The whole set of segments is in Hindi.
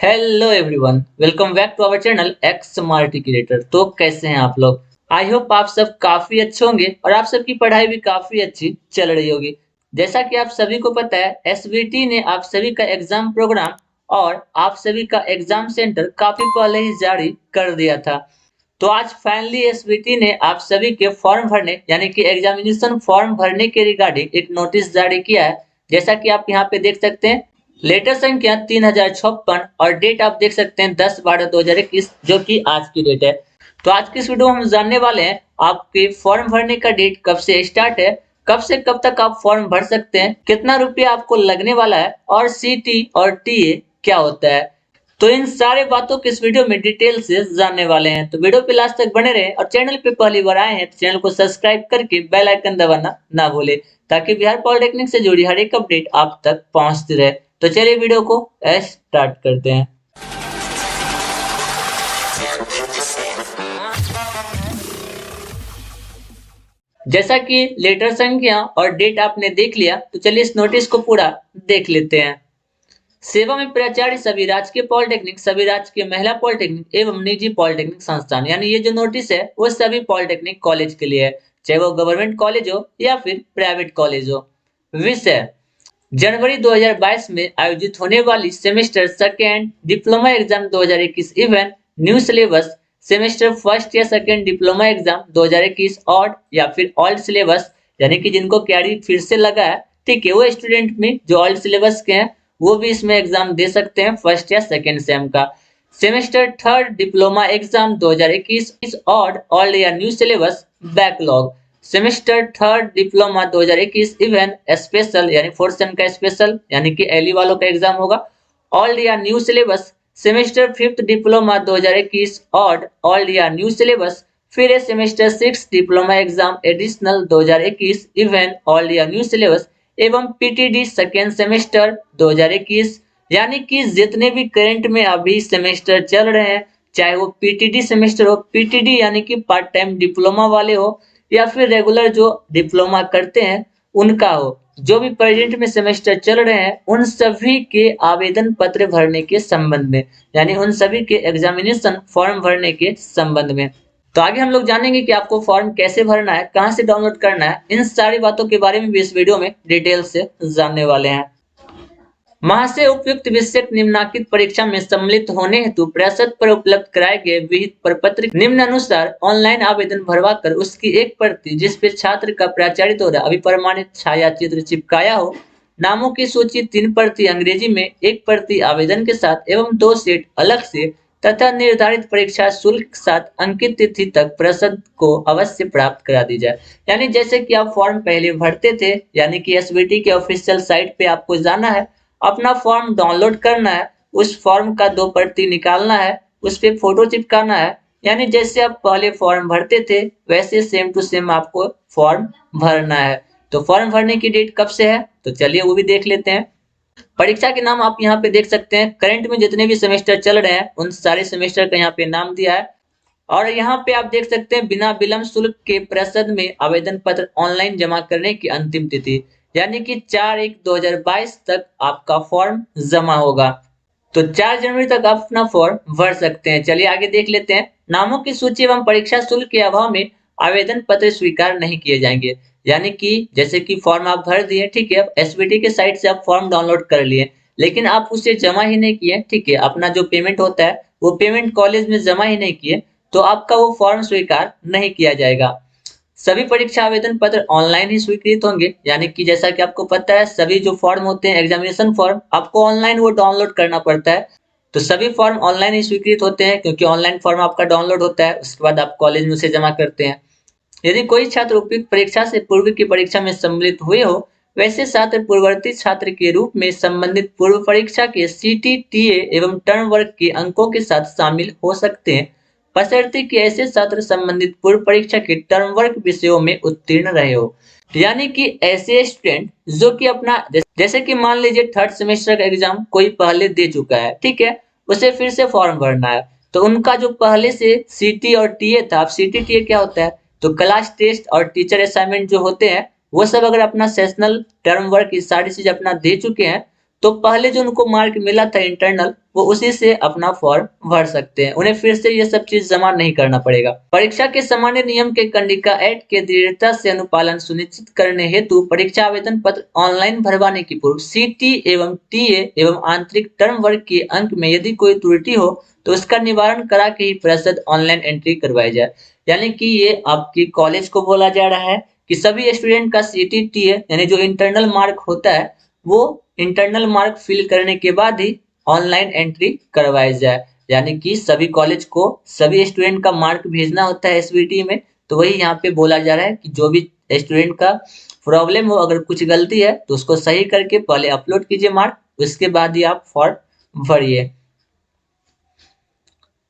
Hello everyone, welcome back to our channel X smart creator. तो कैसे हैं आप लोग? आई होप आप सब काफी अच्छे होंगे और आप सबकी पढ़ाई भी काफी अच्छी चल रही होगी। जैसा कि आप सभी को पता है, एसवीटी ने आप सभी का एग्जाम प्रोग्राम और आप सभी का एग्जाम सेंटर काफी पहले ही जारी कर दिया था। तो आज फाइनली एसवीटी ने आप सभी के फॉर्म भरने यानी कि एग्जामिनेशन फॉर्म भरने के रिगार्डिंग एक नोटिस जारी किया है। जैसा कि आप यहाँ पे देख सकते हैं, लेटर संख्या 3056 और डेट आप देख सकते हैं 10/12/2021, जो कि आज की डेट है। तो आज की इस वीडियो में हम जानने वाले हैं आपके फॉर्म भरने का डेट कब से स्टार्ट है, कब से कब तक आप फॉर्म भर सकते हैं, कितना रुपया आपको लगने वाला है और सीटी और टीए क्या होता है। तो इन सारे बातों को इस वीडियो में डिटेल से जानने वाले हैं। तो वीडियो पे लास्ट तक बने रहे और चैनल पे पहली बार आए हैं तो चैनल को सब्सक्राइब करके बेल आइकन दबाना ना भूले, ताकि बिहार पॉलिटेक्निक से जुड़ी हर एक अपडेट आप तक पहुंचती रहे। तो चलिए वीडियो को स्टार्ट करते हैं। जैसा कि लेटर संख्या और डेट आपने देख लिया, तो चलिए इस नोटिस को पूरा देख लेते हैं। सेवा में प्राचार्य सभी राजकीय पॉलिटेक्निक, सभी राजकीय महिला पॉलिटेक्निक एवं निजी पॉलिटेक्निक संस्थान, यानी ये जो नोटिस है वो सभी पॉलिटेक्निक कॉलेज के लिए है, चाहे वो गवर्नमेंट कॉलेज हो या फिर प्राइवेट कॉलेज हो। विषय: जनवरी 2022 में आयोजित होने वाली semester second diploma exam 2021 event new syllabus, semester first या सेकेंड डिप्लोमा एग्जाम 2021 ऑड या फिर ओल्ड सिलेबस, यानी कि जिनको कैरी फिर से लगा है, ठीक है, वो स्टूडेंट में जो ओल्ड सिलेबस के हैं वो भी इसमें एग्जाम दे सकते हैं फर्स्ट या सेकेंड सेम का। Semester third diploma exam 2021 odd old या new syllabus backlog, semester third diploma 2021 event special यानी फोर्थ सेम का स्पेशल यानी कि एलई वालों का एग्जाम होगा, ओल्ड या new syllabus, semester fifth diploma 2021 odd old या न्यू सिलेबस, फिर semester six diploma exam additional 2021 event old या न्यू सिलेबस एवं पीटीडी सेकेंड सेमेस्टर 2021, यानी कि जितने भी करंट में अभी सेमेस्टर चल रहे हैं, चाहे वो पीटीडी सेमेस्टर हो, पीटीडी यानी कि पार्ट टाइम डिप्लोमा वाले हो या फिर रेगुलर जो डिप्लोमा करते हैं उनका हो, जो भी प्रेजेंट में सेमेस्टर चल रहे हैं उन सभी के आवेदन पत्र भरने के संबंध में, यानी उन सभी के एग्जामिनेशन फॉर्म भरने के संबंध में। तो आगे हम लोग जानेंगे कि आपको फॉर्म कैसे भरना है, कहां से डाउनलोड करना है, इन सारी बातों के बारे में भी इस वीडियो में डिटेल से जानने वाले हैं। महाशय, उपयुक्त विषय निम्नांकित परीक्षा में सम्मिलित होने हेतु प्रसद पर उपलब्ध कराए गए विहित प्रपत्र निम्न अनुसार ऑनलाइन आवेदन भरवा कर उसकी एक प्रति जिस पे छात्र का प्राचार्य द्वारा अभिप्रमाणित छाया चित्र चिपकाया हो, नामों की सूची 3 प्रति अंग्रेजी में, 1 प्रति आवेदन के साथ एवं 2 सेट अलग से तथा निर्धारित परीक्षा शुल्क साथ अंकित तिथि तक प्रसद को अवश्य प्राप्त करा दी जाए। यानी जैसे कि आप फॉर्म पहले भरते थे, यानी कि एसबीटी के ऑफिशियल साइट पे आपको जाना है, अपना फॉर्म डाउनलोड करना है, उस फॉर्म का 2 प्रति निकालना है, उस पे फोटो चिपकाना है, यानी जैसे आप पहले फॉर्म भरते थे वैसे सेम टू सेम आपको फॉर्म भरना है। तो फॉर्म भरने की डेट कब से है, तो चलिए वो भी देख लेते हैं। परीक्षा के नाम आप यहाँ पे देख सकते हैं, करंट में जितने भी सेमेस्टर चल रहे हैं उन सारे सेमेस्टर का यहाँ पे नाम दिया है। और यहाँ पे आप देख सकते हैं बिना विलंब शुल्क के प्रसद में आवेदन पत्र ऑनलाइन जमा करने की अंतिम तिथि, यानी कि 4/1/2022 तक आपका फॉर्म जमा होगा। तो 4 जनवरी तक आप अपना फॉर्म भर सकते हैं। चलिए आगे देख लेते हैं। नामों की सूची एवं परीक्षा शुल्क के अभाव में आवेदन पत्र स्वीकार नहीं किए जाएंगे, यानी कि जैसे कि फॉर्म आप भर दिए, ठीक है, एसबीटी के साइट से आप फॉर्म डाउनलोड कर लिए, लेकिन आप उसे जमा ही नहीं किए, ठीक है, अपना जो पेमेंट होता है वो पेमेंट कॉलेज में जमा ही नहीं किए, तो आपका वो फॉर्म स्वीकार नहीं किया जाएगा। सभी परीक्षा आवेदन पत्र ऑनलाइन ही स्वीकृत होंगे, यानी कि जैसा कि आपको पता है सभी जो फॉर्म होते हैं एग्जामिनेशन फॉर्म आपको ऑनलाइन वो डाउनलोड करना पड़ता है। तो सभी फॉर्म ऑनलाइन ही स्वीकृत होते हैं, क्योंकि ऑनलाइन फॉर्म आपका डाउनलोड होता है, उसके बाद आप कॉलेज में उसे जमा करते हैं। यदि कोई छात्र उपयुक्त परीक्षा से पूर्व की परीक्षा में सम्मिलित हुए हो, वैसे छात्र पूर्ववर्ती छात्र के रूप में संबंधित पूर्व परीक्षा के सीटी, टीए एवं टर्म वर्क के अंकों के साथ शामिल हो सकते हैं, बशर्ते कि ऐसे छात्र संबंधित पूर्व परीक्षा के टर्म वर्क विषयों में उत्तीर्ण रहे हो। यानी कि ऐसे स्टूडेंट जो कि अपना जैसे कि मान लीजिए थर्ड सेमेस्टर का एग्जाम कोई पहले दे चुका है, ठीक है, उसे फिर से फॉर्म भरना है, तो उनका जो पहले से सीटी और टीए था, अब सीटी टीए क्या होता है, तो क्लास टेस्ट और टीचर असाइनमेंट जो होते हैं वो सब अगर अपना सेशनल टर्म वर्क ये सारी चीज अपना दे चुके हैं, तो पहले जो उनको मार्क मिला था इंटरनल, वो उसी से अपना फॉर्म भर सकते हैं, उन्हें फिर से ये सब चीज जमा नहीं करना पड़ेगा। परीक्षा के सामान्य नियम के कंडिका एक्ट के दृढ़ता से अनुपालन सुनिश्चित करने हेतु परीक्षा आवेदन पत्र ऑनलाइन भरवाने की पूर्व सीटी एवं टीए एवं आंतरिक टर्म वर्ग के अंक में यदि कोई त्रुटि हो तो उसका निवारण करा के ही प्रतिशत ऑनलाइन एंट्री करवाई जाए। यानी कि ये आपकी कॉलेज को बोला जा रहा है कि सभी स्टूडेंट का सीटी टीए यानी जो इंटरनल मार्क होता है वो इंटरनल मार्क फिल करने के बाद ही ऑनलाइन एंट्री करवाई जाए। यानी कि सभी कॉलेज को सभी स्टूडेंट का मार्क भेजना होता है एसवीटी में, तो वही यहाँ पे बोला जा रहा है कि जो भी स्टूडेंट का प्रॉब्लम हो, अगर कुछ गलती है तो उसको सही करके पहले अपलोड कीजिए मार्क, उसके बाद ही आप फॉर्म भरिए।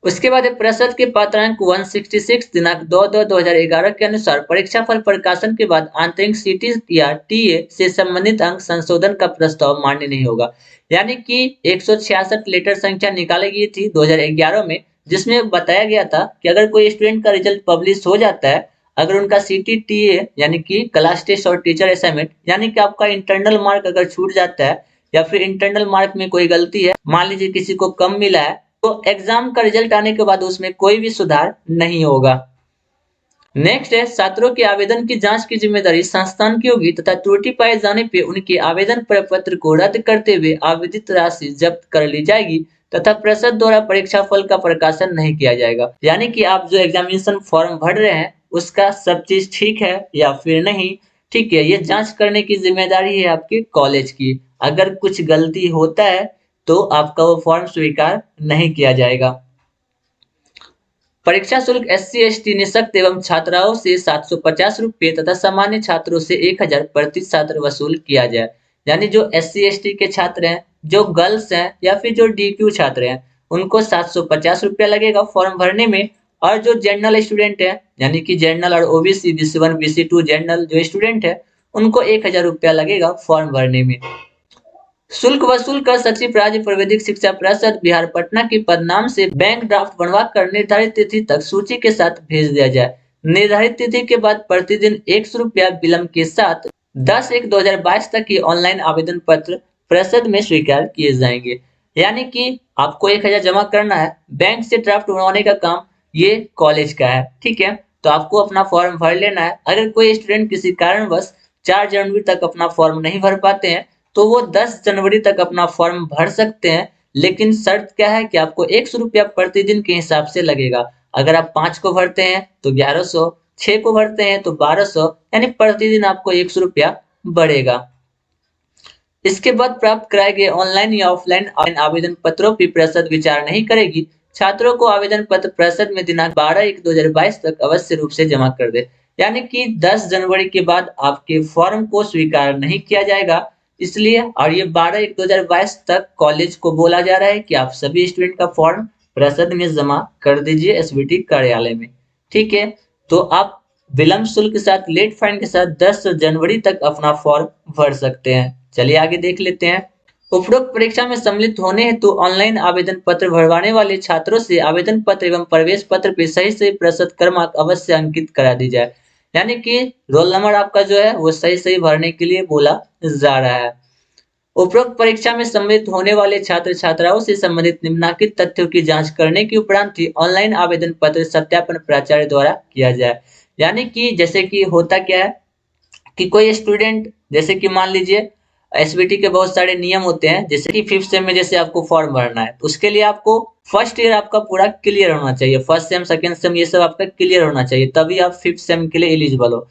उसके बाद प्रतिशत के पात्रांक 166 दिनांक 2/2/2011 के अनुसार परीक्षा फल प्रकाशन के बाद आंतरिक सीटी या टीए से संबंधित अंक संशोधन का प्रस्ताव मान्य नहीं होगा। यानी कि 166 लेटर संख्या निकाली गई थी 2011 में, जिसमें बताया गया था कि अगर कोई स्टूडेंट का रिजल्ट पब्लिश हो जाता है, अगर उनका सीटी टीए यानी कि क्लास टेस्ट और टीचर असाइनमेंट यानी कि आपका इंटरनल मार्क अगर छूट जाता है या फिर इंटरनल मार्क में कोई गलती है, मान लीजिए किसी को कम मिला है, तो एग्जाम का रिजल्ट आने के बाद उसमें कोई भी सुधार नहीं होगा। नेक्स्ट है छात्रों के आवेदन की जांच की जिम्मेदारी संस्थान की होगी तथा त्रुटि पाए जाने पे उनके आवेदन प्रपत्र को रद्द करते हुए आवेदित राशि जब्त कर ली जाएगी तथा परिषद द्वारा परीक्षा फल का प्रकाशन नहीं किया जाएगा। यानी कि आप जो एग्जामिनेशन फॉर्म भर रहे हैं उसका सब चीज ठीक है या फिर नहीं, ठीक है, ये जांच करने की जिम्मेदारी है आपके कॉलेज की। अगर कुछ गलती होता है तो आपका वो फॉर्म स्वीकार नहीं किया जाएगा। परीक्षा शुल्क एससी एसटी निःशक्त एवं छात्राओं से 750 रुपये तथा सामान्य छात्रों से 1000 प्रति छात्र वसूल किया जाए। यानी जो एससी एसटी के छात्र हैं, जो गर्ल्स हैं या फिर जो डीक्यू छात्र हैं, उनको 750 रुपया लगेगा फॉर्म भरने में। और जो जनरल स्टूडेंट है यानी कि जनरल और ओबीसी BC1 BC2 जनरल जो स्टूडेंट है उनको 1000 रुपया लगेगा फॉर्म भरने में। शुल्क वसूल कर सचिव राज्य प्राविधिक शिक्षा परिषद बिहार पटना की पदनाम से बैंक ड्राफ्ट बनवा कर निर्धारित तिथि तक सूची के साथ भेज दिया जाए। निर्धारित तिथि के बाद प्रतिदिन 100 रुपया विलंब के साथ 10/1/2022 तक की ऑनलाइन आवेदन पत्र परिषद में स्वीकार किए जाएंगे। यानी कि आपको 1000 जमा करना है, बैंक से ड्राफ्ट बनवाने का काम ये कॉलेज का है, ठीक है। तो आपको अपना फॉर्म भर लेना है। अगर कोई स्टूडेंट किसी कारणवश 4 जनवरी तक अपना फॉर्म नहीं भर पाते हैं तो वो 10 जनवरी तक अपना फॉर्म भर सकते हैं, लेकिन शर्त क्या है कि आपको 100 रुपया प्रतिदिन के हिसाब से लगेगा। अगर आप 5 को भरते हैं तो 1100, 6 को भरते हैं तो 1200, यानी प्रतिदिन आपको 100 रुपया बढ़ेगा। इसके बाद प्राप्त कराए गए ऑनलाइन या ऑफलाइन आवेदन पत्रों पर परिषद विचार नहीं करेगी। छात्रों को आवेदन पत्र परिषद में दिनांक 12/1/2022 तक अवश्य रूप से जमा कर दे। यानी कि 10 जनवरी के बाद आपके फॉर्म को स्वीकार नहीं किया जाएगा, इसलिए और ये 12/1/2022 तक कॉलेज को बोला जा रहा है कि आप सभी स्टूडेंट का फॉर्म परिषद में जमा कर दीजिए एसवीटी कार्यालय में, ठीक है। तो आप विलंब शुल्क के साथ लेट फाइन के साथ 10 जनवरी तक अपना फॉर्म भर सकते हैं। चलिए आगे देख लेते हैं। उपरोक्त परीक्षा में सम्मिलित होने हेतु ऑनलाइन आवेदन पत्र भरवाने वाले छात्रों से आवेदन पत्र एवं प्रवेश पत्र पे सही सही प्रतिशत क्रमांक अवश्य अंकित करा दी जाए। यानी कि रोल नंबर आपका जो है वो सही सही भरने के लिए बोला जा रहा है। उपरोक्त परीक्षा में सम्मिलित होने वाले छात्र छात्राओं से संबंधित निम्नलिखित तथ्यों की जांच करने के उपरांत ही ऑनलाइन आवेदन पत्र सत्यापन प्राचार्य द्वारा किया जाए। यानी कि जैसे कि होता क्या है कि कोई स्टूडेंट, जैसे कि मान लीजिए एसबीटी के बहुत सारे नियम होते हैं, जैसे कि 5th सेम में जैसे आपको फॉर्म भरना है तो उसके लिए आपको फर्स्ट ईयर आपका पूरा क्लियर होना चाहिए, फर्स्ट सेम सेकंड सेम ये सब आपका क्लियर होना चाहिए, तभी आप 5th सेम के लिए एलिजिबल हो।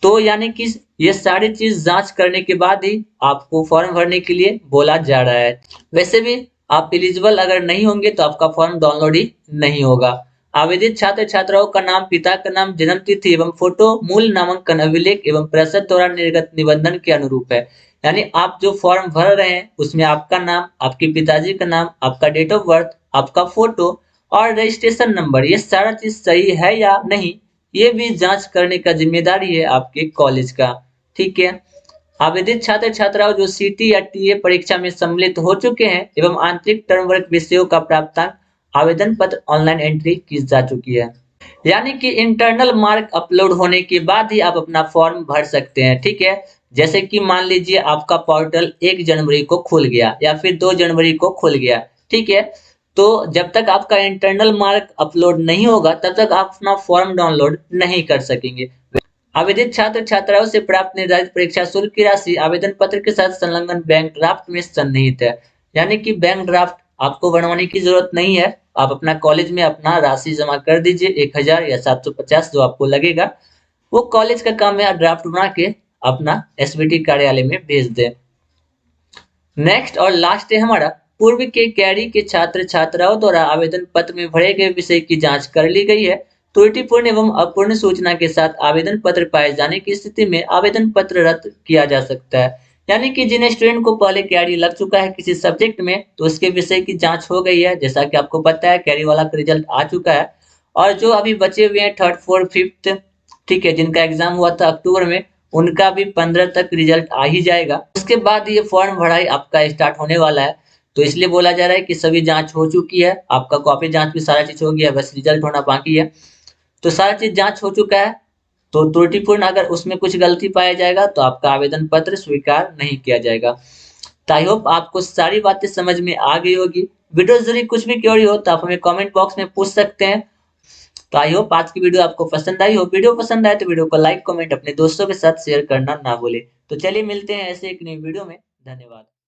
तो यानी कि ये सारी चीज जांच करने के बाद ही आपको फॉर्म भरने के लिए बोला जा रहा है। वैसे भी आप एलिजिबल अगर नहीं होंगे तो आपका फॉर्म डाउनलोड ही नहीं होगा। आवेदित छात्र छात्राओं का नाम, पिता का नाम, जन्म तिथि एवं फोटो मूल नामांकन अभिलेख एवं परिषद द्वारा निर्गत निबंधन के अनुरूप है। यानी आप जो फॉर्म भर रहे हैं उसमें आपका नाम, आपके पिताजी का नाम, आपका डेट ऑफ बर्थ, आपका फोटो और रजिस्ट्रेशन नंबर, ये सारा चीज सही है या नहीं, ये भी जांच करने का जिम्मेदारी है आपके कॉलेज का, ठीक है। आवेदित छात्र छात्राओं जो सीटी या टीए परीक्षा में सम्मिलित हो चुके हैं एवं आंतरिक टर्म वर्ग विषयों का प्राप्तांक आवेदन पत्र ऑनलाइन एंट्री की जा चुकी है। यानी कि इंटरनल मार्क अपलोड होने के बाद ही आप अपना फॉर्म भर सकते हैं, ठीक है। जैसे कि मान लीजिए आपका पोर्टल 1 जनवरी को खुल गया या फिर 2 जनवरी को खुल गया, ठीक है। तो जब तक आपका इंटरनल मार्क अपलोड नहीं होगा तब तक आप अपना फॉर्म डाउनलोड नहीं कर सकेंगे। आवेदित छात्र छात्राओं से प्राप्त निर्धारित परीक्षा शुल्क की राशि आवेदन पत्र के साथ संलग्न बैंक ड्राफ्ट में सन्निहित है। यानी कि बैंक ड्राफ्ट आपको बनवाने की जरूरत नहीं है। आप अपना कॉलेज में अपना राशि जमा कर दीजिए 1000 या 750 जो आपको लगेगा। वो कॉलेज का काम है ड्राफ्ट बना के अपना एसबीटी कार्यालय में भेज दें। नेक्स्ट और लास्ट है हमारा पूर्व के कैरी के छात्र छात्राओं द्वारा आवेदन पत्र में भरे गए विषय की जांच कर ली गई है। त्रुटिपूर्ण एवं अपूर्ण सूचना के साथ आवेदन पत्र पाए जाने की स्थिति में आवेदन पत्र रद्द किया जा सकता है। यानी कि जिन स्टूडेंट को पहले कैरी लग चुका है किसी सब्जेक्ट में तो उसके विषय की जांच हो गई है, जैसा कि आपको पता है कैरी वाला का रिजल्ट आ चुका है। और जो अभी बचे हुए हैं थर्ड फोर्थ फिफ्थ, ठीक है, जिनका एग्जाम हुआ था अक्टूबर में, उनका भी 15 तक रिजल्ट आ ही जाएगा। उसके बाद ये फॉर्म भराई आपका स्टार्ट होने वाला है। तो इसलिए बोला जा रहा है कि सभी जांच हो चुकी है, आपका कॉपी जांच भी सारा चीज हो गया है, बस रिजल्ट होना बाकी है। तो सारा चीज जांच हो चुका है। तो त्रुटिपूर्ण अगर उसमें कुछ गलती पाया जाएगा तो आपका आवेदन पत्र स्वीकार नहीं किया जाएगा। तो आई होप आपको सारी बातें समझ में आ गई होगी। वीडियो जरूर कुछ भी क्वेरी हो तो आप हमें कमेंट बॉक्स में पूछ सकते हैं। तो आई होप आज की वीडियो आपको पसंद आई हो। वीडियो पसंद आए तो वीडियो को लाइक कमेंट अपने दोस्तों के साथ शेयर करना ना भूले। तो चलिए मिलते हैं ऐसे एक नई वीडियो में। धन्यवाद।